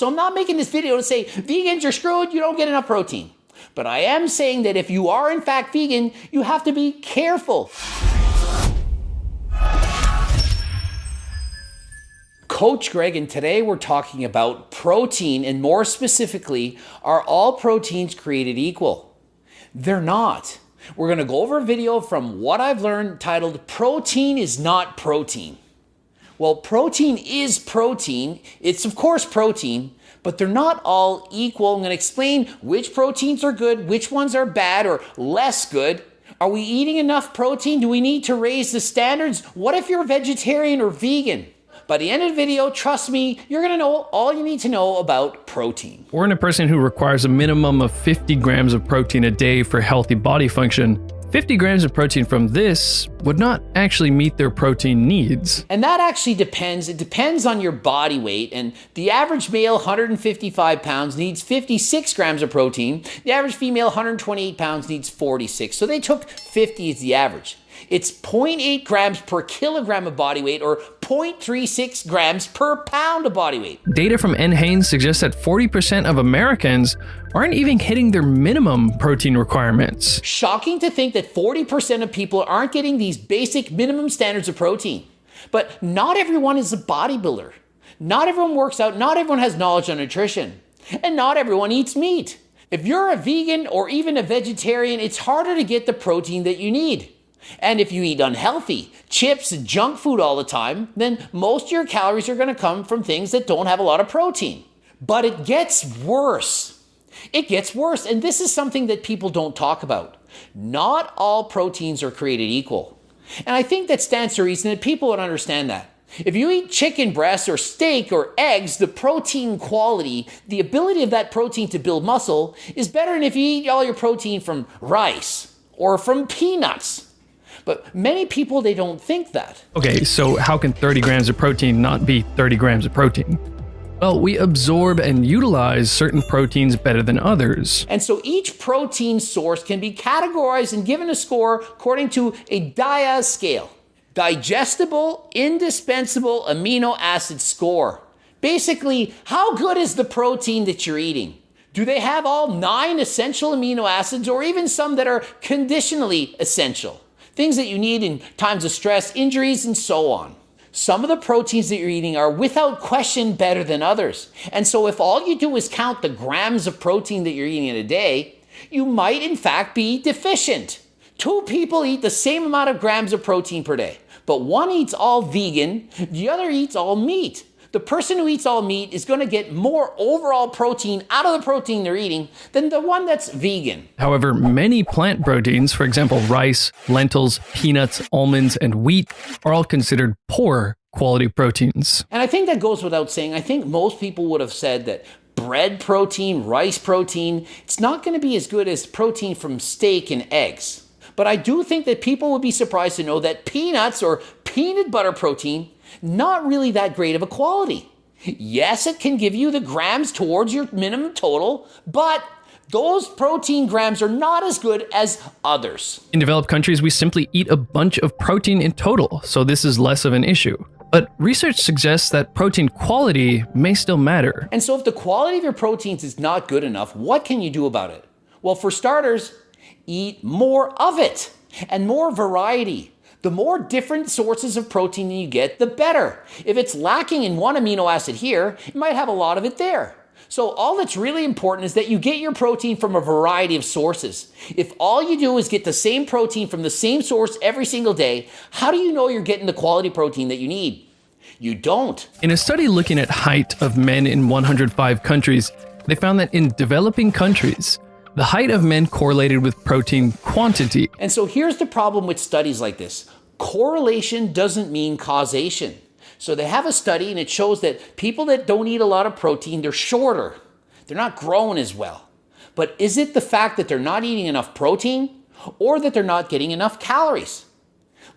So I'm not making this video to say vegans are screwed, you don't get enough protein. But I am saying that if you are in fact vegan, you have to be careful. Coach Greg, and today we're talking about protein, and more specifically, are all proteins created equal? They're not. We're going to go over a video from What I've Learned titled Protein is Not Protein. Well, protein is protein. It's of course protein, but they're not all equal. I'm going to explain which proteins are good, which ones are bad or less good. Are we eating enough protein? Do we need to raise the standards? What if you're vegetarian or vegan? By the end of the video, trust me, you're going to know all you need to know about protein. Or in a person who requires a minimum of 50 grams of protein a day for healthy body function, 50 grams of protein from this would not actually meet their protein needs. And that actually depends. It depends on your body weight. And the average male, 155 pounds, needs 56 grams of protein. The average female, 128 pounds, needs 46. So they took 50 as the average. It's 0.8 grams per kilogram of body weight or 0.36 grams per pound of body weight. Data from NHANES suggests that 40% of Americans aren't even hitting their minimum protein requirements. Shocking to think that 40% of people aren't getting these basic minimum standards of protein. But not everyone is a bodybuilder. Not everyone works out. Not everyone has knowledge on nutrition. And not everyone eats meat. If you're a vegan or even a vegetarian, it's harder to get the protein that you need. And if you eat unhealthy, chips and junk food all the time, then most of your calories are going to come from things that don't have a lot of protein. But it gets worse. It gets worse, and this is something that people don't talk about. Not all proteins are created equal. And I think that stands to reason that people would understand that. If you eat chicken breast or steak or eggs, the protein quality, the ability of that protein to build muscle is better than if you eat all your protein from rice or from peanuts. But many people, they don't think that. Okay, so how can 30 grams of protein not be 30 grams of protein? Well, we absorb and utilize certain proteins better than others. And so each protein source can be categorized and given a score according to a DIA scale. Digestible, indispensable amino acid score. Basically, how good is the protein that you're eating? Do they have all 9 essential amino acids or even some that are conditionally essential? Things that you need in times of stress, injuries, and so on. Some of the proteins that you're eating are without question better than others. And so if all you do is count the grams of protein that you're eating in a day, you might in fact be deficient. 2 people eat the same amount of grams of protein per day, but one eats all vegan, the other eats all meat. The person who eats all meat is going to get more overall protein out of the protein they're eating than the one that's vegan. However, many plant proteins, for example, rice, lentils, peanuts, almonds, and wheat, are all considered poor quality proteins. And I think that goes without saying. I think most people would have said that bread protein, rice protein, it's not going to be as good as protein from steak and eggs. But I do think that people would be surprised to know that peanuts or peanut butter protein, not really that great of a quality. Yes, it can give you the grams towards your minimum total, but those protein grams are not as good as others. In developed countries, we simply eat a bunch of protein in total, so this is less of an issue. But research suggests that protein quality may still matter. And so if the quality of your proteins is not good enough, what can you do about it? Well, for starters, eat more of it and more variety. The more different sources of protein you get, the better. If it's lacking in one amino acid here, you might have a lot of it there. So all that's really important is that you get your protein from a variety of sources. If all you do is get the same protein from the same source every single day, how do you know you're getting the quality protein that you need? You don't. In a study looking at height of men in 105 countries, they found that in developing countries, the height of men correlated with protein quantity. And so here's the problem with studies like this. Correlation doesn't mean causation. So they have a study and it shows that people that don't eat a lot of protein, they're shorter. They're not growing as well. But is it the fact that they're not eating enough protein or that they're not getting enough calories?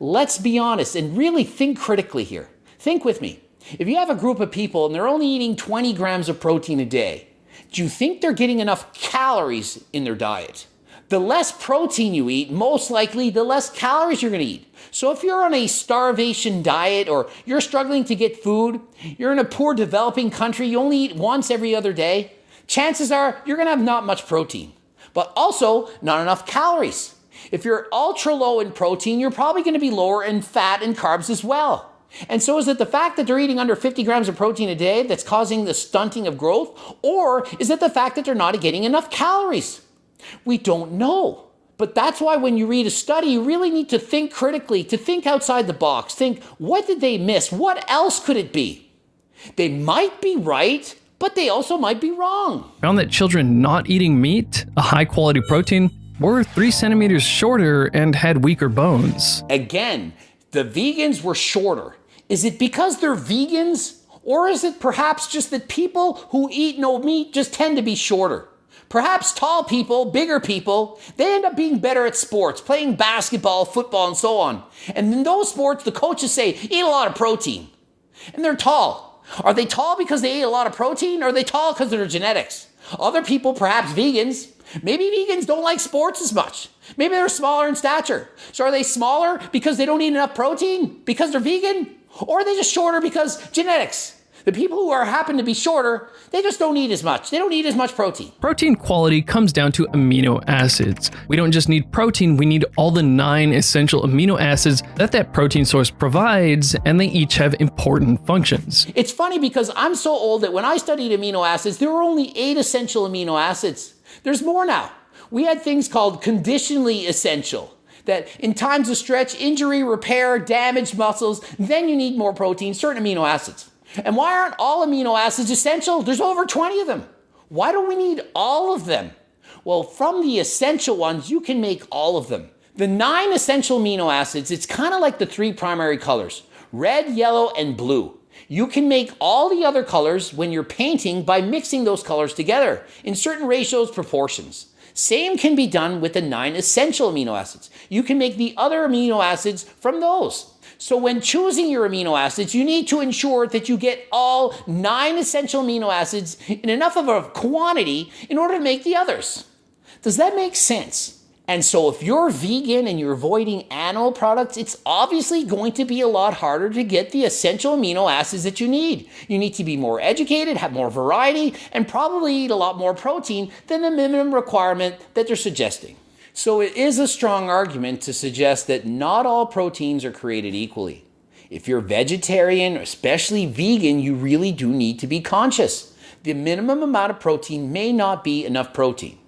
Let's be honest and really think critically here. Think with me. If you have a group of people and they're only eating 20 grams of protein a day, do you think they're getting enough calories in their diet? The less protein you eat, most likely the less calories you're going to eat. So if you're on a starvation diet or you're struggling to get food, you're in a poor developing country, you only eat once every other day, chances are you're going to have not much protein, but also not enough calories. If you're ultra low in protein, you're probably going to be lower in fat and carbs as well. And so is it the fact that they're eating under 50 grams of protein a day that's causing the stunting of growth? Or is it the fact that they're not getting enough calories? We don't know. But that's why when you read a study, you really need to think critically, to think outside the box. Think, what did they miss? What else could it be? They might be right, but they also might be wrong. Found that children not eating meat, a high quality protein, were 3 centimeters shorter and had weaker bones. Again, the vegans were shorter. Is it because they're vegans? Or is it perhaps just that people who eat no meat just tend to be shorter? Perhaps tall people, bigger people, they end up being better at sports, playing basketball, football, and so on. And in those sports, the coaches say, eat a lot of protein. And they're tall. Are they tall because they ate a lot of protein, or are they tall because of their genetics? Other people, perhaps vegans, maybe vegans don't like sports as much. Maybe they're smaller in stature. So are they smaller because they don't eat enough protein because they're vegan? Or are they just shorter because genetics? The people who happen to be shorter, they just don't eat as much. They don't eat as much protein. Protein quality comes down to amino acids. We don't just need protein, we need all the 9 essential amino acids that protein source provides, and they each have important functions. It's funny because I'm so old that when I studied amino acids, there were only 8 essential amino acids. There's more now. We had things called conditionally essential, that in times of stretch, injury, repair, damaged muscles, then you need more protein, certain amino acids. And why aren't all amino acids essential? There's over 20 of them. Why don't we need all of them? Well, from the essential ones, you can make all of them. The 9 essential amino acids, it's kind of like the 3 primary colors, red, yellow, and blue. You can make all the other colors when you're painting by mixing those colors together in certain ratios, proportions. Same can be done with the 9 essential amino acids. You can make the other amino acids from those. So when choosing your amino acids, you need to ensure that you get all 9 essential amino acids in enough of a quantity in order to make the others. Does that make sense? And so if you're vegan and you're avoiding animal products, it's obviously going to be a lot harder to get the essential amino acids that you need. You need to be more educated, have more variety, and probably eat a lot more protein than the minimum requirement that they're suggesting. So it is a strong argument to suggest that not all proteins are created equally. If you're vegetarian, especially vegan, you really do need to be conscious. The minimum amount of protein may not be enough protein.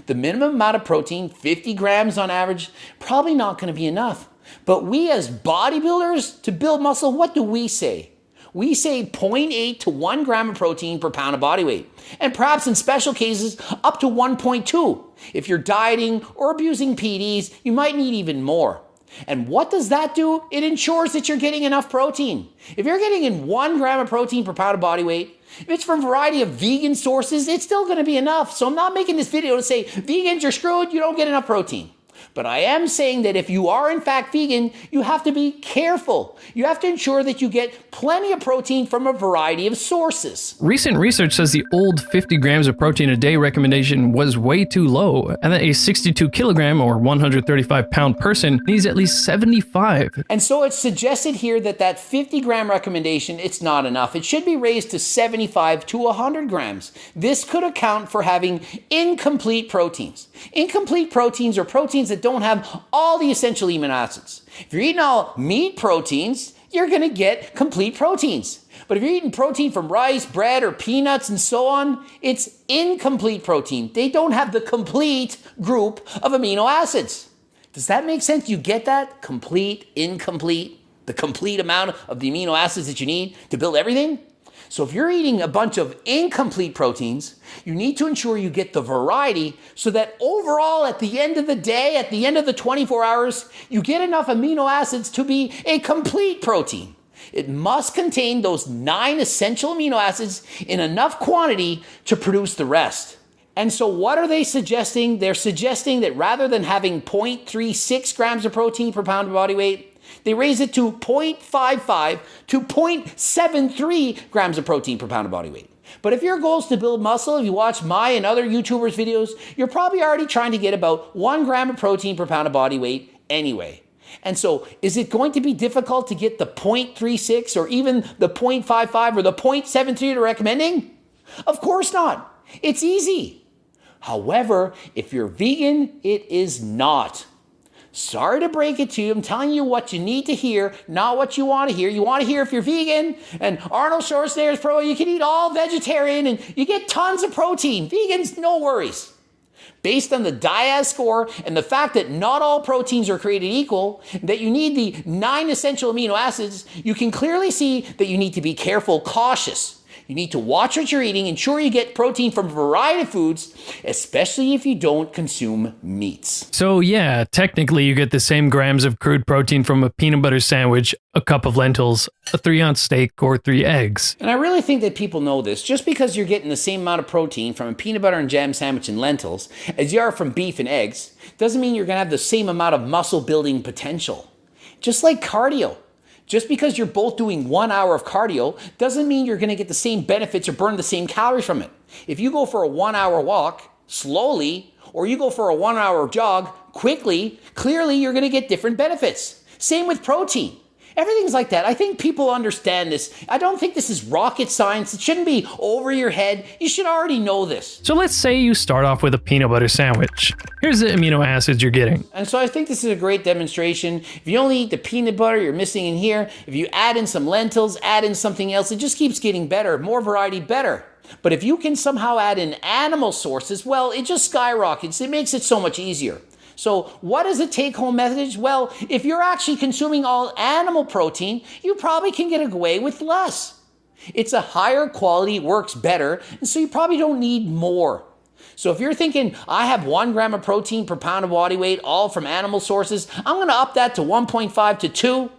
The minimum amount of protein, 50 grams on average, probably not going to be enough. But we as bodybuilders, to build muscle, what do we say? We say 0.8 to 1 gram of protein per pound of body weight. And perhaps in special cases, up to 1.2. If you're dieting or abusing PEDs, you might need even more. And what does that do? It ensures that you're getting enough protein. If you're getting in 1 gram of protein per pound of body weight, if it's from a variety of vegan sources, it's still going to be enough. So I'm not making this video to say, vegans, you're screwed, you don't get enough protein. But I am saying that if you are in fact vegan, you have to be careful. You have to ensure that you get plenty of protein from a variety of sources. Recent research says the old 50 grams of protein a day recommendation was way too low, and that a 62 kilogram or 135 pound person needs at least 75. And so it's suggested here that 50 gram recommendation, it's not enough. It should be raised to 75 to 100 grams. This could account for having incomplete proteins. Incomplete proteins are proteins that don't have all the essential amino acids. If you're eating all meat proteins, you're going to get complete proteins. But if you're eating protein from rice, bread, or peanuts, and so on, it's incomplete protein. They don't have the complete group of amino acids. Does that make sense? You get that? Complete, incomplete, the complete amount of the amino acids that you need to build everything? So if you're eating a bunch of incomplete proteins, you need to ensure you get the variety so that overall at the end of the day, at the end of the 24 hours, you get enough amino acids to be a complete protein. It must contain those 9 essential amino acids in enough quantity to produce the rest. And so what are they suggesting? They're suggesting that rather than having 0.36 grams of protein per pound of body weight, they raise it to 0.55 to 0.73 grams of protein per pound of body weight. But if your goal is to build muscle, if you watch my and other YouTubers' videos, you're probably already trying to get about 1 gram of protein per pound of body weight anyway. And so is it going to be difficult to get the 0.36 or even the 0.55 or the 0.73 they're recommending? Of course not. It's easy. However, if you're vegan, it is not. Sorry to break it to you. I'm telling you what you need to hear, not what you want to hear. You want to hear if you're vegan and Arnold Schwarzenegger's pro, you can eat all vegetarian and you get tons of protein. Vegans, no worries. Based on the DIAS score and the fact that not all proteins are created equal, that you need the 9 essential amino acids, you can clearly see that you need to be careful, cautious. You need to watch what you're eating, ensure you get protein from a variety of foods, especially if you don't consume meats. So yeah, technically you get the same grams of crude protein from a peanut butter sandwich, a cup of lentils, a 3-ounce steak, or 3 eggs. And I really think that people know this. Just because you're getting the same amount of protein from a peanut butter and jam sandwich and lentils as you are from beef and eggs, doesn't mean you're going to have the same amount of muscle building potential. Just like cardio. Just because you're both doing 1 hour of cardio doesn't mean you're going to get the same benefits or burn the same calories from it. If you go for a 1 hour walk slowly, or you go for a 1 hour jog quickly, clearly you're going to get different benefits. Same with protein. Everything's like that. I think people understand this. I don't think this is rocket science. It shouldn't be over your head. You should already know this. So let's say you start off with a peanut butter sandwich. Here's the amino acids you're getting. And so I think this is a great demonstration. If you only eat the peanut butter, you're missing in here. If you add in some lentils, add in something else, it just keeps getting better. More variety, better. But if you can somehow add in animal sources, well, it just skyrockets. It makes it so much easier. So what is the take-home message? Well, if you're actually consuming all animal protein, you probably can get away with less. It's a higher quality, works better, and so you probably don't need more. So if you're thinking, I have 1 gram of protein per pound of body weight, all from animal sources, I'm going to up that to 1.5 to 2.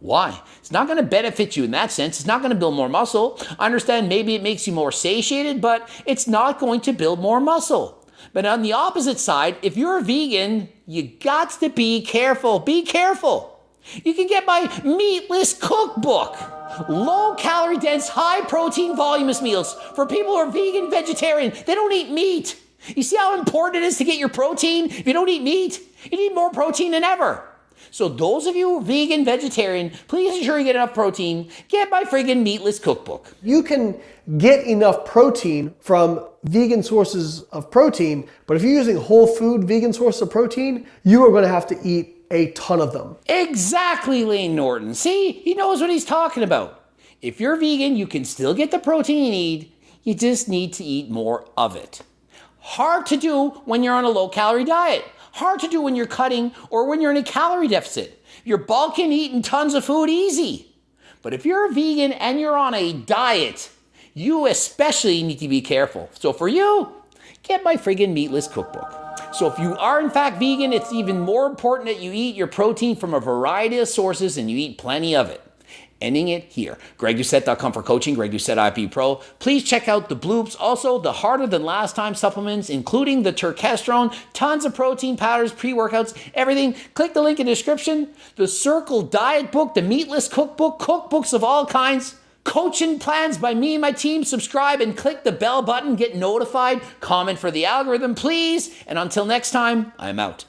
Why? It's not going to benefit you in that sense. It's not going to build more muscle. I understand maybe it makes you more satiated, but it's not going to build more muscle. But on the opposite side, if you're a vegan, you got to be careful. Be careful. You can get my meatless cookbook. Low calorie dense, high protein voluminous meals for people who are vegan, vegetarian. They don't eat meat. You see how important it is to get your protein? If you don't eat meat, you need more protein than ever. So those of you who are vegan, vegetarian, please ensure you get enough protein. Get my friggin' meatless cookbook. You can get enough protein from vegan sources of protein, but if you're using whole food vegan sources of protein, you are going to have to eat a ton of them. Exactly, Lane Norton. See, he knows what he's talking about. If you're vegan, you can still get the protein you need. You just need to eat more of it. Hard to do when you're on a low-calorie diet. Hard to do when you're cutting or when you're in a calorie deficit. You're bulking, eating tons of food, easy. But if you're a vegan and you're on a diet, you especially need to be careful. So for you, get my friggin' meatless cookbook. So if you are in fact vegan, it's even more important that you eat your protein from a variety of sources and you eat plenty of it. Ending it here. GregDoucette.com for coaching, Greg Doucette IP Pro. Please check out the bloops. Also, the Harder Than Last Time supplements, including the turkesterone, tons of protein powders, pre-workouts, everything. Click the link in the description. The Circle Diet Book, the Meatless Cookbook, cookbooks of all kinds, coaching plans by me and my team. Subscribe and click the bell button. Get notified. Comment for the algorithm, please. And until next time, I'm out.